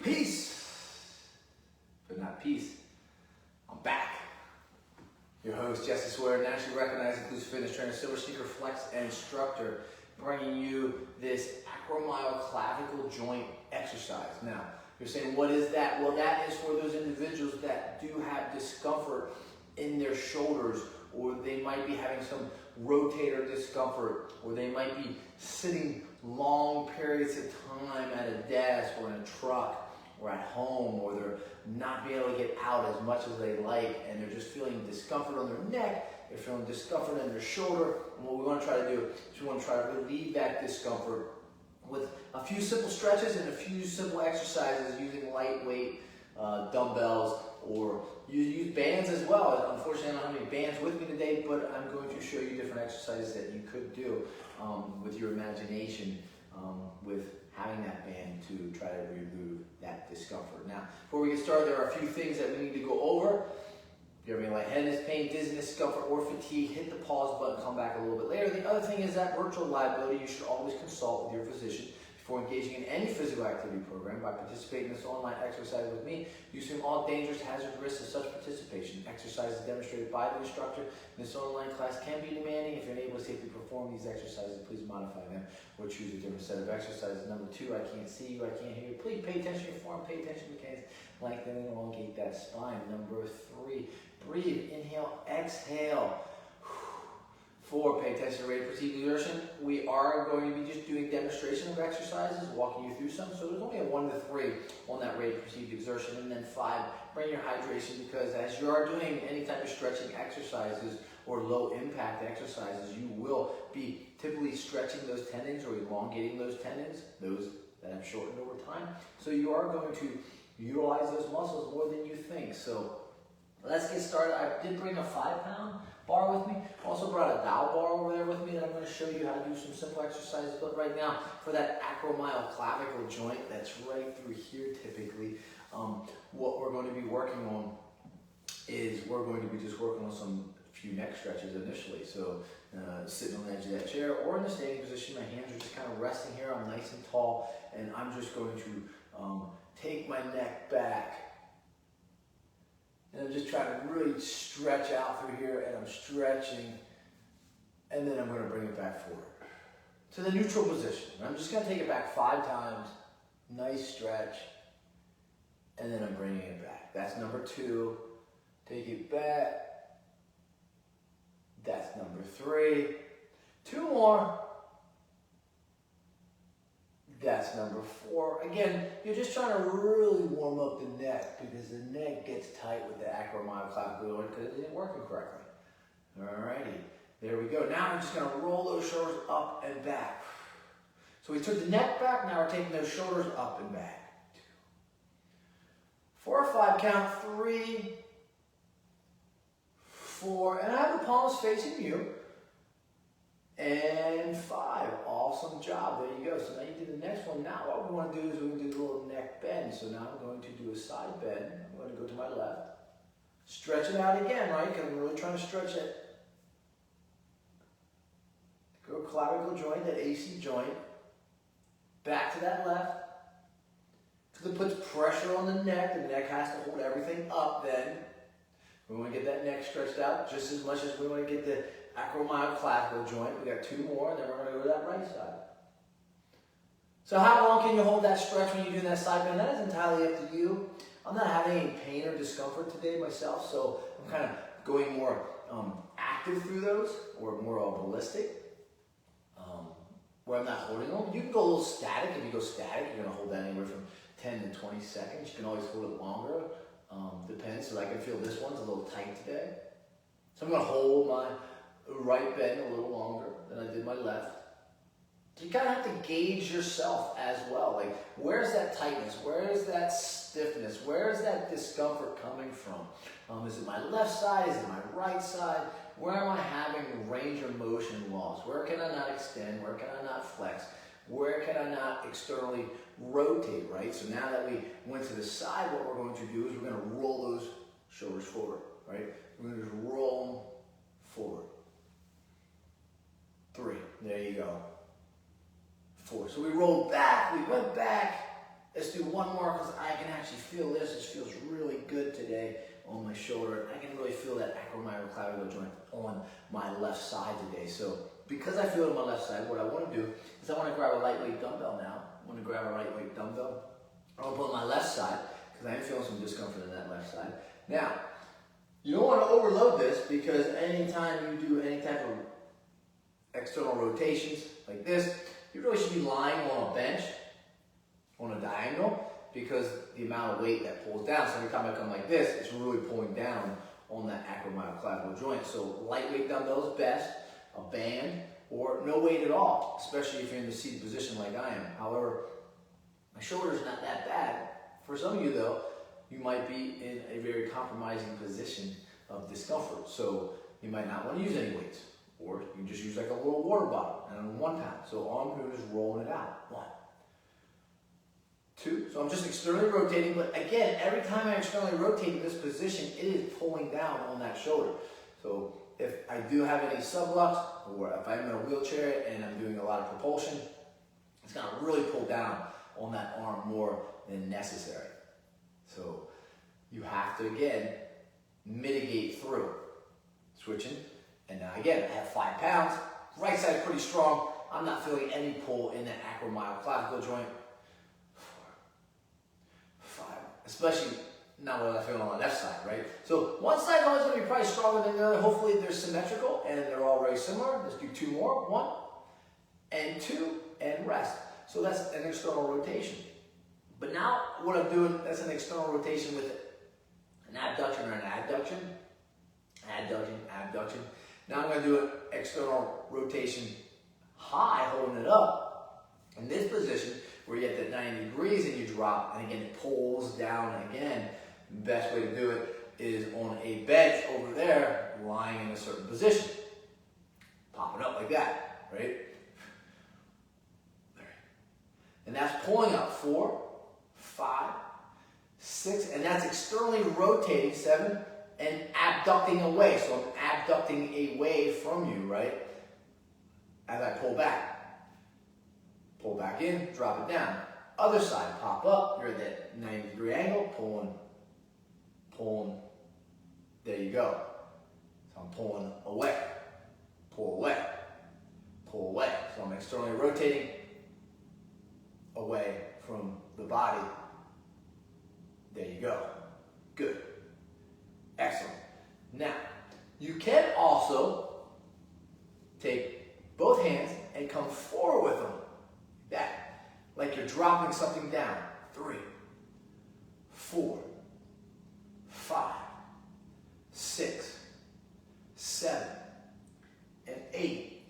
Peace, but not peace. I'm back. Your host, Jesse Sawyer, nationally recognized inclusive fitness trainer, silver sneaker flex and instructor, bringing you this acromyoclavicle joint exercise. Now, you're saying, what is that? Well, that is for those individuals that do have discomfort in their shoulders, or they might be having some rotator discomfort, or they might be sitting long periods of time at a desk or in a truck or at home, or they're not being able to get out as much as they like, and they're just feeling discomfort on their neck, they're feeling discomfort in their shoulder. And what we want to try to do is we want to try to relieve that discomfort with a few simple stretches and a few simple exercises using lightweight dumbbells, or you use bands as well. Unfortunately, I don't have any bands with me today, but I'm going to show you different exercises that you could do with your imagination, with having that band to try to remove that discomfort. Now, before we get started, there are a few things that we need to go over. If you're having lightheadedness, pain, dizziness, discomfort, or fatigue, hit the pause button, come back a little bit later. The other thing is that virtual liability, you should always consult with your physician before engaging in any physical activity program. By participating in this online exercise with me, you assume all dangerous, hazard risks of such participation. Exercises demonstrated by the instructor in this online class can be demanding. If you're unable to safely perform these exercises, please modify them or choose a different set of exercises. Number 2, I can't see you, I can't hear you. Please pay attention to your form, pay attention to mechanics, lengthen and elongate that spine. Number 3, breathe, inhale, exhale. 4, pay attention to rate of perceived exertion. We are going to be just doing demonstration of exercises, walking you through some. So there's only a 1 to 3 on that rate of perceived exertion. And then 5, bring your hydration, because as you are doing any type of stretching exercises or low impact exercises, you will be typically stretching those tendons or elongating those tendons, those that have shortened over time. So you are going to utilize those muscles more than you think. So let's get started. I did bring a 5-pound bar with me. Also brought a dowel bar over there with me that I'm going to show you how to do some simple exercises. But right now, for that acromyoclavicle joint that's right through here typically, what we're going to be working on is we're going to be just working on a few neck stretches initially. So sitting on the edge of that chair or in the standing position, my hands are just kind of resting here. I'm nice and tall, and I'm just going to take my neck back. And I'm just trying to really stretch out through here, and I'm stretching, and then I'm going to bring it back forward to the neutral position. I'm just going to take it back 5 times, nice stretch, and then I'm bringing it back. That's number 2. Take it back. That's number 3. 2 more. That's number 4. Again, you're just trying to really warm up the neck, because the neck gets tight with the acromyoclavicle joint because it isn't working correctly. Alrighty, there we go. Now I'm just going to roll those shoulders up and back. So we took the neck back, now we're taking those shoulders up and back. 2, 4 or 5 count, 3, 4, and I have the palms facing you. And 5, awesome job, there you go. So now you do the next one. Now what we want to do is we're going to do a little neck bend. So now I'm going to do a side bend. I'm going to go to my left. Stretch it out again, right? Because I'm really trying to stretch it. Go clavicle joint, that AC joint. Back to that left. Because it puts pressure on the neck. The neck has to hold everything up then. We want to get that neck stretched out just as much as we want to get the acromyoclavicle joint. We got 2 more, and then we're going to go to that right side. So how long can you hold that stretch when you do that side bend? That is entirely up to you. I'm not having any pain or discomfort today myself, so I'm kind of going more active through those, or more ballistic, where I'm not holding them. You can go a little static. If you go static, you're going to hold that anywhere from 10 to 20 seconds. You can always hold it longer. Depends. So I can feel this one's a little tight today. So I'm going to hold my right bend a little longer than I did my left. So you kind of have to gauge yourself as well. Like, where's that tightness? Where is that stiffness? Where is that discomfort coming from? Is it my left side? Is it my right side? Where am I having range of motion loss? Where can I not extend? Where can I not flex? Where can I not externally rotate, right? So now that we went to the side, what we're going to do is we're going to roll those shoulders forward, right? We're going to just roll them forward. 3, there you go. 4. So we rolled back, we went back. Let's do one more because I can feel this. This feels really good today on my shoulder. I can really feel that acromyoclavicular joint on my left side today. So because I feel it on my left side, what I want to do is I want to grab a lightweight dumbbell now. I want to grab a lightweight dumbbell. I'm going to put it on my left side because I am feeling some discomfort in that left side. Now, you don't want to overload this because anytime you do any type of external rotations like this, you really should be lying on a bench on a diagonal because the amount of weight that pulls down. So every time I come like this, it's really pulling down on that acromyoclavicular joint. So lightweight dumbbell is best, a band, or no weight at all, especially if you're in the seated position like I am. However, my shoulder's not that bad. For some of you though, you might be in a very compromising position of discomfort. So you might not want to use any weights. Or you can just use like a little water bottle and 1 pound. So all I'm doing is rolling it out. 1, 2. So I'm just externally rotating, but again, every time I externally rotate in this position, it is pulling down on that shoulder. So if I do have any sublux, or if I'm in a wheelchair and I'm doing a lot of propulsion, it's gonna really pull down on that arm more than necessary. So you have to, again, mitigate through. Switching. And now again, I have 5 pounds. Right side pretty strong. I'm not feeling any pull in that acromyoclavicular joint. 4, 5. Especially not what I feel on the left side, right? So one side is always going to be probably stronger than the other. Hopefully they're symmetrical and they're all very similar. Let's do 2 more. 1 and 2 and rest. So that's an external rotation. But now what I'm doing, that's an external rotation with an abduction or an adduction. Adduction, abduction. Now I'm going to do an external rotation high, holding it up. In this position, where you get that 90 degrees and you drop, and again, it pulls down again. The best way to do it is on a bench over there, lying in a certain position. Pop it up like that, right? And that's pulling up 4, 5, 6, and that's externally rotating 7, and abducting away. So I'm abducting away from you, right? As I pull back. Pull back in, drop it down. Other side, pop up. You're at that 90-degree angle, pulling. There you go. So I'm pulling away. Pull away. Pull away. So I'm externally rotating away from the body. There you go. Good. Excellent. Now, you can also take both hands and come forward with them. That. Like you're dropping something down. 3, 4, 5, 6, 7, and 8.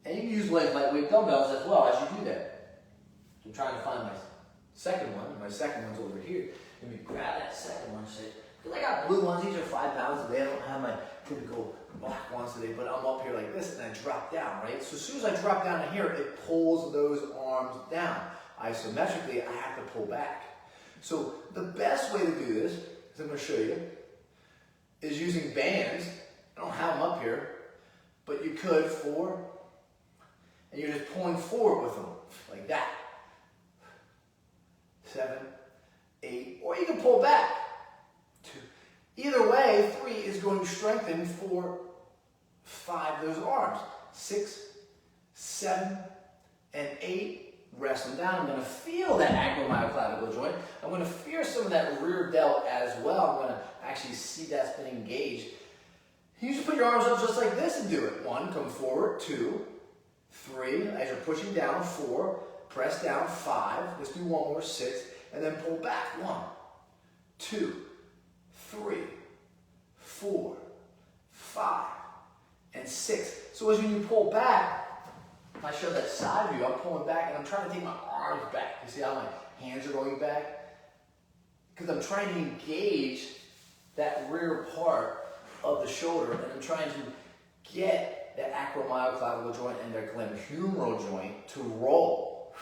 And you can use lightweight dumbbells as well as you do that. I'm trying to find my second one. My second one's over here. Let me grab that second one. Because I got blue ones, these are 5 pounds today. I don't have my typical black ones today, but I'm up here like this and I drop down, right? So as soon as I drop down here, it pulls those arms down. Isometrically, I have to pull back. So the best way to do this, as I'm going to show you, is using bands. I don't have them up here, but you could and you're just pulling forward with them, like that. 7, 8, or you can pull back. 2. Either way, 3 is going to strengthen 4, 5 those arms. 6, 7, and 8. Rest them down. I'm going to feel that acromyoclavicular joint. I'm going to feel some of that rear delt as well. I'm going to actually see that's been engaged. You just put your arms up just like this and do it. 1, come forward. 2, 3, as you're pushing down. 4, press down. 5, let's do 1 more. 6, and then pull back. 1, 2, 3, 4, 5, and 6. So as when you pull back, if I show that side view, I'm pulling back and I'm trying to take my arms back. You see how my hands are going back? Because I'm trying to engage that rear part of the shoulder and I'm trying to get that acromyoclavicular joint and the glenohumeral joint to roll.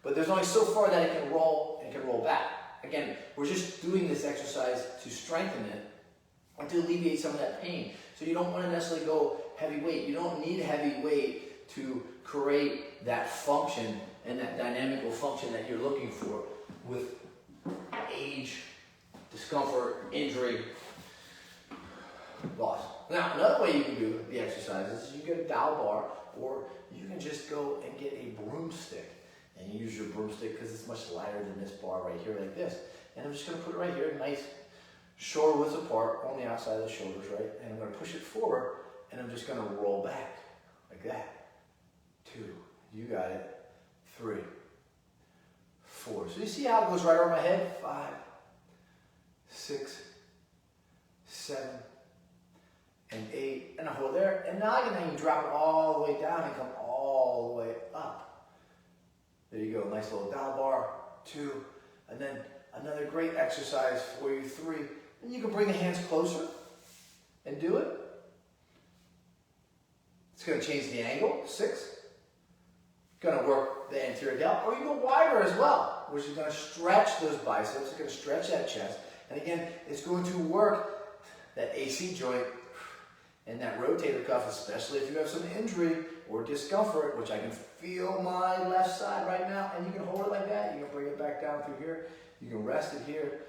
But there's only so far that it can roll and can roll back. Again, we're just doing this exercise to strengthen it and to alleviate some of that pain. So you don't want to necessarily go heavy weight. You don't need heavy weight to create that function and that dynamical function that you're looking for with age discomfort, injury, loss. Now, another way you can do the exercises is you get a dowel bar, or you can just go and get a broomstick. And you use your broomstick because it's much lighter than this bar right here, like this. And I'm just going to put it right here, nice shoulder width apart on the outside of the shoulders, right? And I'm going to push it forward, and I'm just going to roll back, like that. 2, you got it. 3, 4. So you see how it goes right over my head? 5, 6, 7, and 8, and I hold there. And now I can drop it all the way down and come all the way up. There you go, nice little dowel bar. 2, and then another great exercise for you. 3, and you can bring the hands closer and do it. It's going to change the angle. 6, going to work the anterior delt, or you go wider as well, which is going to stretch those biceps. It's going to stretch that chest, and again, it's going to work that AC joint and that rotator cuff, especially if you have some injury or discomfort, which I can feel my left side right now. And you can hold it like that. You can bring it back down through here. You can rest it here.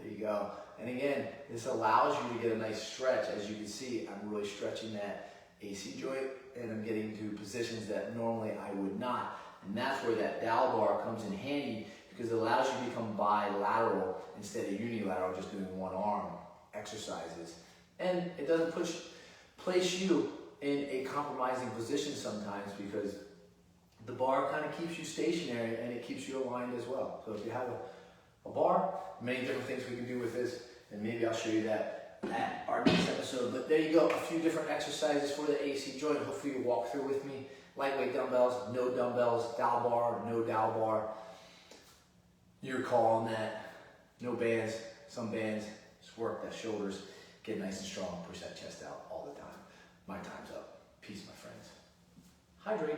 There you go. And again, this allows you to get a nice stretch. As you can see, I'm really stretching that AC joint, and I'm getting to positions that normally I would not. And that's where that dowel bar comes in handy, because it allows you to become bilateral instead of unilateral, just doing one arm exercises. And it doesn't place you in a compromising position sometimes, because the bar kind of keeps you stationary and it keeps you aligned as well. So if you have a bar, many different things we can do with this, and maybe I'll show you that at our next episode. But there you go, a few different exercises for the AC joint. Hopefully you walk through with me. Lightweight dumbbells, no dumbbells, dowel bar, no dowel bar. Your call on that. No bands, some bands. Just work that shoulders, get nice and strong, push that chest out all the time. My time's up. Peace, my friends. Hydrate.